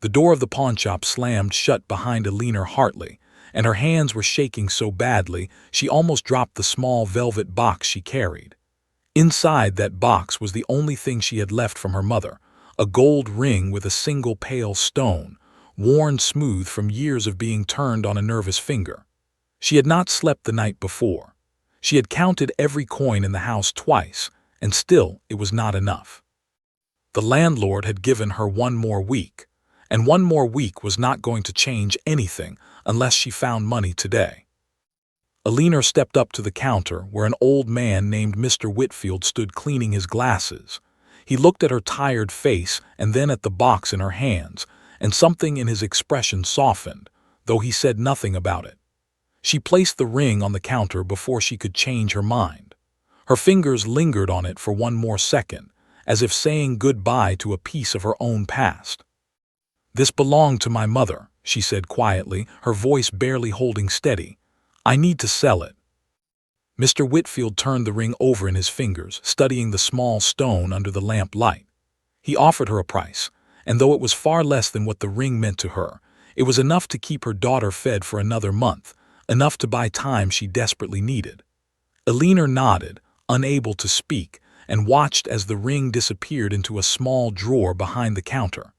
The door of the pawnshop slammed shut behind Alina Hartley, and her hands were shaking so badly she almost dropped the small velvet box she carried. Inside that box was the only thing she had left from her mother, a gold ring with a single pale stone, worn smooth from years of being turned on a nervous finger. She had not slept the night before. She had counted every coin in the house twice, and still it was not enough. The landlord had given her 1 more week, and 1 more week was not going to change anything unless she found money today. Alina stepped up to the counter where an old man named Mr. Whitfield stood cleaning his glasses. He looked at her tired face and then at the box in her hands, and something in his expression softened, though he said nothing about it. She placed the ring on the counter before she could change her mind. Her fingers lingered on it for 1 more second, as if saying goodbye to a piece of her own past. "This belonged to my mother," she said quietly, her voice barely holding steady. "I need to sell it." Mr. Whitfield turned the ring over in his fingers, studying the small stone under the lamp light. He offered her a price, and though it was far less than what the ring meant to her, it was enough to keep her daughter fed for another month, enough to buy time she desperately needed. Alina nodded, unable to speak, and watched as the ring disappeared into a small drawer behind the counter.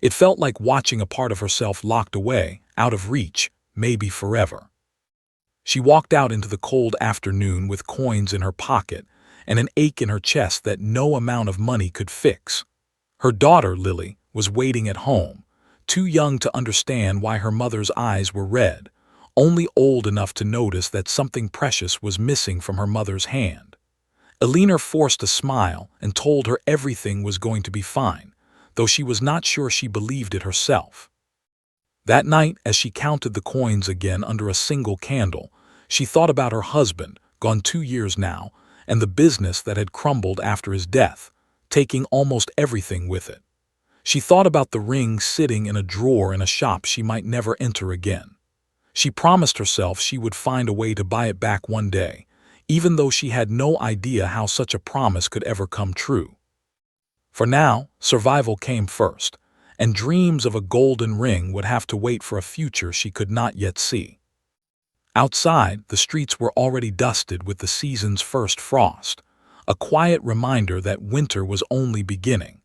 It felt like watching a part of herself locked away, out of reach, maybe forever. She walked out into the cold afternoon with coins in her pocket and an ache in her chest that no amount of money could fix. Her daughter, Lily, was waiting at home, too young to understand why her mother's eyes were red, only old enough to notice that something precious was missing from her mother's hand. Alina forced a smile and told her everything was going to be fine, though she was not sure she believed it herself. That night, as she counted the coins again under a single candle, she thought about her husband, gone 2 years now, and the business that had crumbled after his death, taking almost everything with it. She thought about the ring sitting in a drawer in a shop she might never enter again. She promised herself she would find a way to buy it back one day, even though she had no idea how such a promise could ever come true. For now, survival came first, and dreams of a golden ring would have to wait for a future she could not yet see. Outside, the streets were already dusted with the season's first frost, a quiet reminder that winter was only beginning,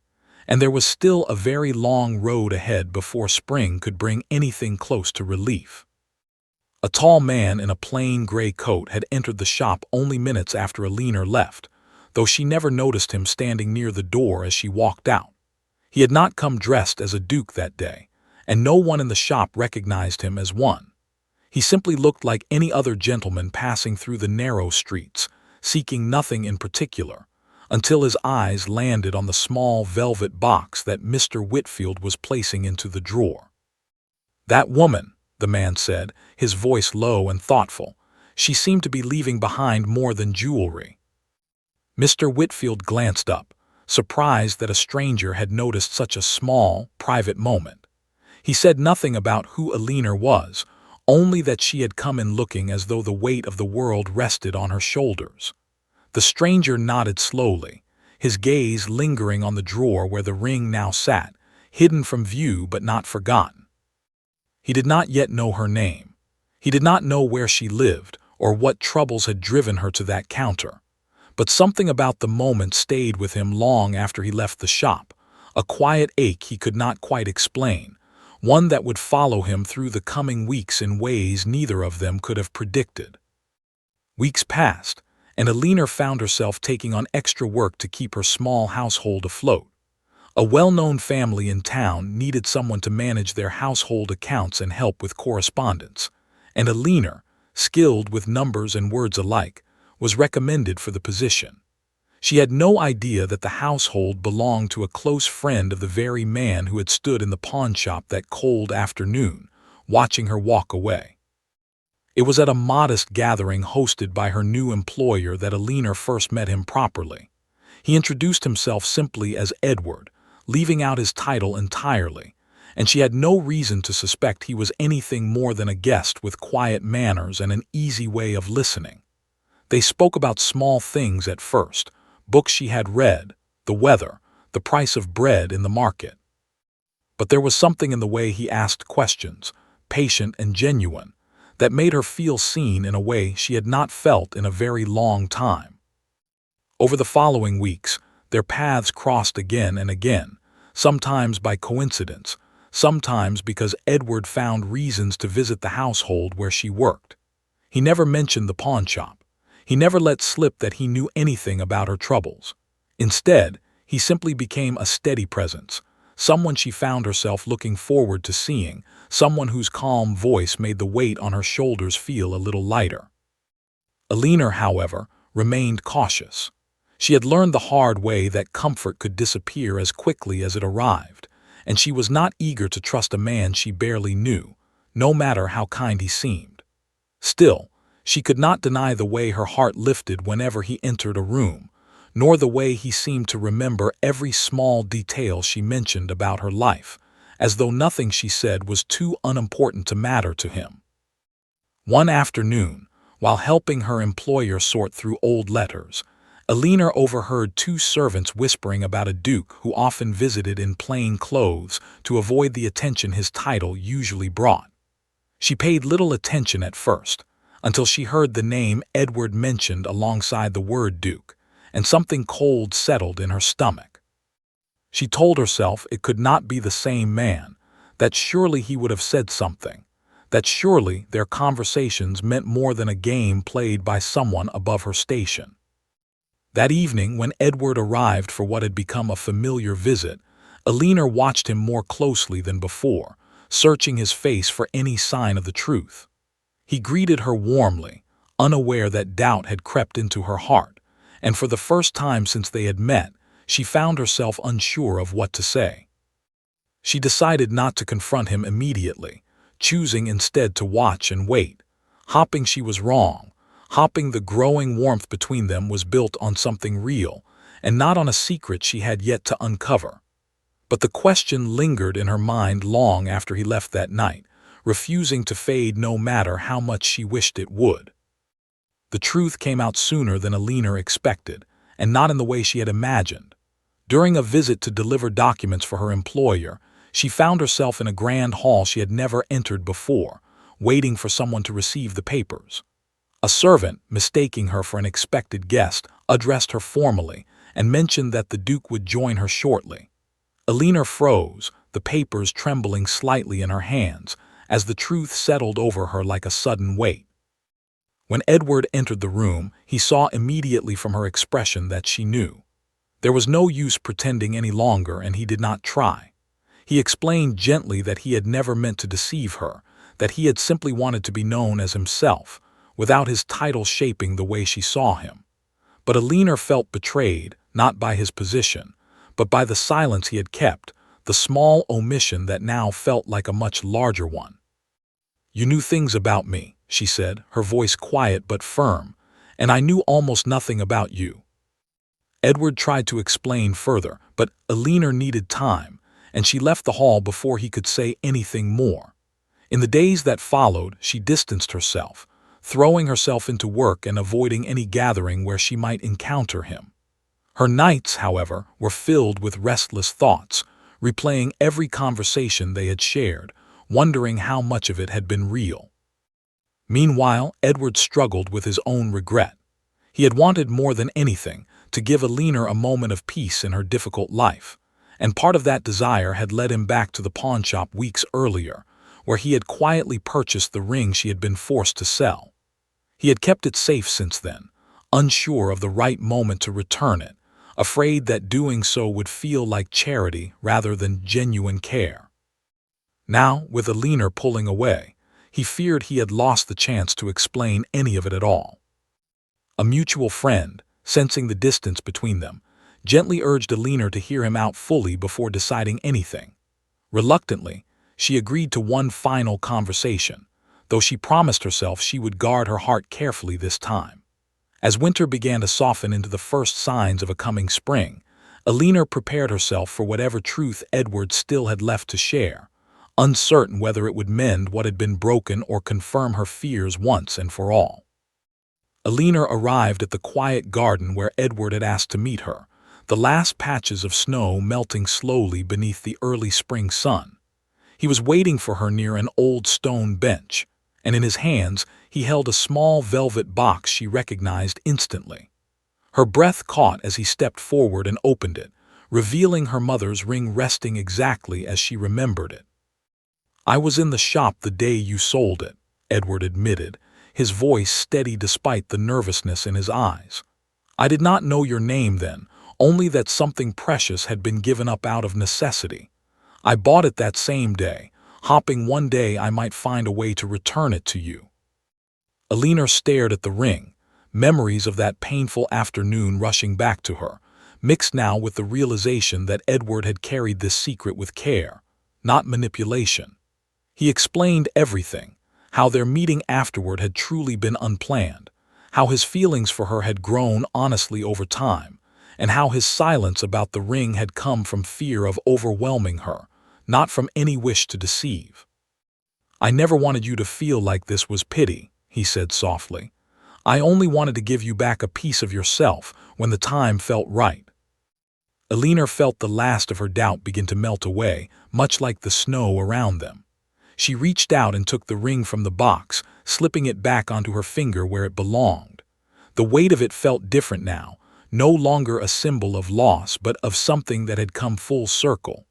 and there was still a very long road ahead before spring could bring anything close to relief. A tall man in a plain gray coat had entered the shop only minutes after Alina left, though she never noticed him standing near the door as she walked out. He had not come dressed as a duke that day, and no one in the shop recognized him as one. He simply looked like any other gentleman passing through the narrow streets, seeking nothing in particular, until his eyes landed on the small velvet box that Mr. Whitfield was placing into the drawer. "That woman," the man said, his voice low and thoughtful. "She seemed to be leaving behind more than jewelry." Mr. Whitfield glanced up, surprised that a stranger had noticed such a small, private moment. He said nothing about who Alina was, only that she had come in looking as though the weight of the world rested on her shoulders. The stranger nodded slowly, his gaze lingering on the drawer where the ring now sat, hidden from view but not forgotten. He did not yet know her name. He did not know where she lived or what troubles had driven her to that counter. But something about the moment stayed with him long after he left the shop, a quiet ache he could not quite explain, one that would follow him through the coming weeks in ways neither of them could have predicted. Weeks passed, and Alina found herself taking on extra work to keep her small household afloat. A well-known family in town needed someone to manage their household accounts and help with correspondence, and Alina, skilled with numbers and words alike, was recommended for the position. She had no idea that the household belonged to a close friend of the very man who had stood in the pawnshop that cold afternoon, watching her walk away. It was at a modest gathering hosted by her new employer that Alina first met him properly. He introduced himself simply as Edward, leaving out his title entirely, and she had no reason to suspect he was anything more than a guest with quiet manners and an easy way of listening. They spoke about small things at first, books she had read, the weather, the price of bread in the market. but there was something in the way he asked questions, patient and genuine, that made her feel seen in a way she had not felt in a very long time. Over the following weeks, their paths crossed again and again, sometimes by coincidence, sometimes because Edward found reasons to visit the household where she worked. He never mentioned the pawnshop. He never let slip that he knew anything about her troubles. Instead, he simply became a steady presence, someone she found herself looking forward to seeing, someone whose calm voice made the weight on her shoulders feel a little lighter. Alina, however, remained cautious. She had learned the hard way that comfort could disappear as quickly as it arrived, and she was not eager to trust a man she barely knew, no matter how kind he seemed. Still, she could not deny the way her heart lifted whenever he entered a room, nor the way he seemed to remember every small detail she mentioned about her life, as though nothing she said was too unimportant to matter to him. One afternoon, while helping her employer sort through old letters, Alina overheard two servants whispering about a duke who often visited in plain clothes to avoid the attention his title usually brought. She paid little attention at first, until she heard the name Edward mentioned alongside the word duke, and something cold settled in her stomach. She told herself it could not be the same man, that surely he would have said something, that surely their conversations meant more than a game played by someone above her station. That evening, when Edward arrived for what had become a familiar visit, Alina watched him more closely than before, searching his face for any sign of the truth. He greeted her warmly, unaware that doubt had crept into her heart, and for the first time since they had met, she found herself unsure of what to say. She decided not to confront him immediately, choosing instead to watch and wait, hoping she was wrong, hoping the growing warmth between them was built on something real, and not on a secret she had yet to uncover. But the question lingered in her mind long after he left that night, refusing to fade no matter how much she wished it would. The truth came out sooner than Alina expected, and not in the way she had imagined. During a visit to deliver documents for her employer, she found herself in a grand hall she had never entered before, waiting for someone to receive the papers. A servant, mistaking her for an expected guest, addressed her formally and mentioned that the Duke would join her shortly. Alina froze, the papers trembling slightly in her hands, as the truth settled over her like a sudden weight. When Edward entered the room, he saw immediately from her expression that she knew. There was no use pretending any longer, and he did not try. He explained gently that he had never meant to deceive her, that he had simply wanted to be known as himself, without his title shaping the way she saw him. But Alina felt betrayed, not by his position, but by the silence he had kept, the small omission that now felt like a much larger one. "You knew things about me," she said, her voice quiet but firm, "and I knew almost nothing about you." Edward tried to explain further, but Alina needed time, and she left the hall before he could say anything more. In the days that followed, she distanced herself, throwing herself into work and avoiding any gathering where she might encounter him. Her nights, however, were filled with restless thoughts, replaying every conversation they had shared, wondering how much of it had been real. Meanwhile, Edward struggled with his own regret. He had wanted more than anything to give Alina a moment of peace in her difficult life, and part of that desire had led him back to the pawnshop weeks earlier, where he had quietly purchased the ring she had been forced to sell. He had kept it safe since then, unsure of the right moment to return it, afraid that doing so would feel like charity rather than genuine care. Now, with Alina pulling away, he feared he had lost the chance to explain any of it at all. A mutual friend, sensing the distance between them, gently urged Alina to hear him out fully before deciding anything. Reluctantly, she agreed to one final conversation, though she promised herself she would guard her heart carefully this time. As winter began to soften into the first signs of a coming spring, Alina prepared herself for whatever truth Edward still had left to share, uncertain whether it would mend what had been broken or confirm her fears once and for all. Alina arrived at the quiet garden where Edward had asked to meet her, the last patches of snow melting slowly beneath the early spring sun. He was waiting for her near an old stone bench, and in his hands he held a small velvet box she recognized instantly. Her breath caught as he stepped forward and opened it, revealing her mother's ring resting exactly as she remembered it. "I was in the shop the day you sold it," Edward admitted, his voice steady despite the nervousness in his eyes. "I did not know your name then, only that something precious had been given up out of necessity. I bought it that same day, hoping one day I might find a way to return it to you." Alina stared at the ring, memories of that painful afternoon rushing back to her, mixed now with the realization that Edward had carried this secret with care, not manipulation. He explained everything, how their meeting afterward had truly been unplanned, how his feelings for her had grown honestly over time, and how his silence about the ring had come from fear of overwhelming her, not from any wish to deceive. "I never wanted you to feel like this was pity," he said softly. "I only wanted to give you back a piece of yourself when the time felt right." Alina felt the last of her doubt begin to melt away, much like the snow around them. She reached out and took the ring from the box, slipping it back onto her finger where it belonged. The weight of it felt different now, no longer a symbol of loss but of something that had come full circle.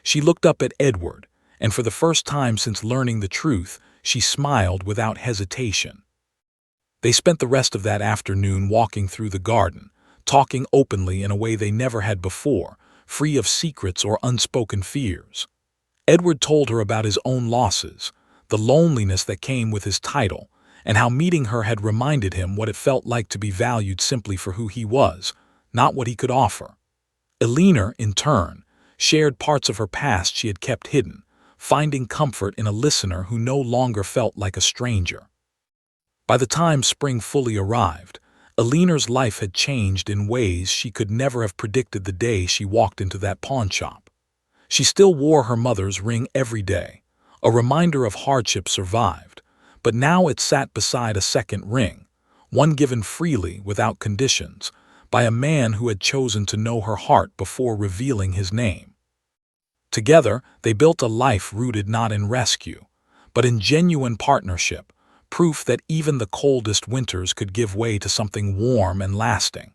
She looked up at Edward, and for the first time since learning the truth, she smiled without hesitation. They spent the rest of that afternoon walking through the garden, talking openly in a way they never had before, free of secrets or unspoken fears. Edward told her about his own losses, the loneliness that came with his title, and how meeting her had reminded him what it felt like to be valued simply for who he was, not what he could offer. Alina, in turn, shared parts of her past she had kept hidden, finding comfort in a listener who no longer felt like a stranger. By the time spring fully arrived, Alina's life had changed in ways she could never have predicted the day she walked into that pawn shop. She still wore her mother's ring every day, a reminder of hardship survived, but now it sat beside a second ring, one given freely without conditions, by a man who had chosen to know her heart before revealing his name. Together, they built a life rooted not in rescue, but in genuine partnership, proof that even the coldest winters could give way to something warm and lasting.